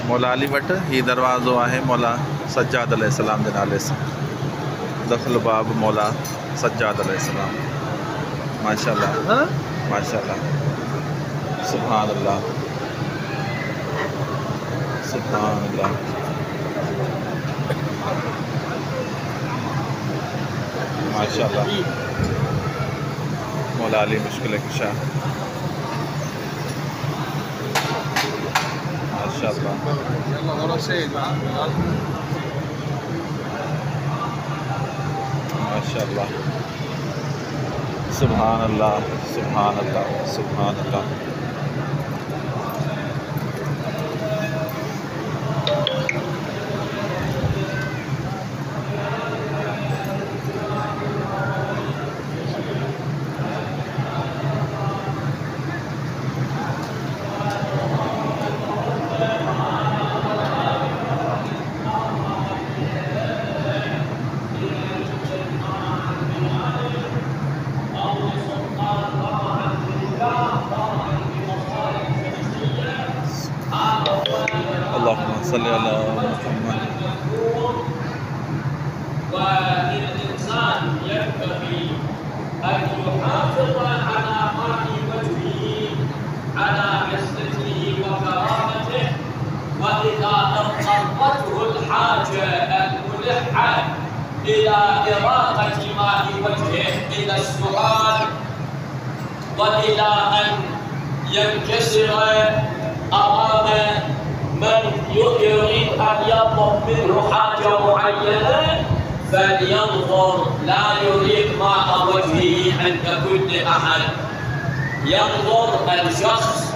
मौला अली वटि ही दरवाज़ो आहे मौला सज्जाद अलैहिस्सलाम जे नाले सां। दख़ल बाब मौला सज्जाद अलैहिस्सलाम। माशाअल्लाह माशाअल्लाह, सुभान अल्लाह सुभान अल्लाह। माशाअल्लाह, मौला अली मुश्किल कुशा। माशाअल्लाह माशाअल्लाह, सुभान अल्लाह सुभान अल्लाह सुभान अल्लाह। अल्लाहुम्मा सल्ली अला मुहम्मद। والإنسان ينبغي أن يحافظ على ماء وجهه على عزته وكرامته، وإذا اضطرته الحاجة الملحة إلى إراقة ماء وجهه إلى السؤال وإلى أن ينكسر أمام من يريد أن يطلب منه حاجة معينة فلينظر، لا يريد ماء وجهه عند كل أحد، ينظر الشخص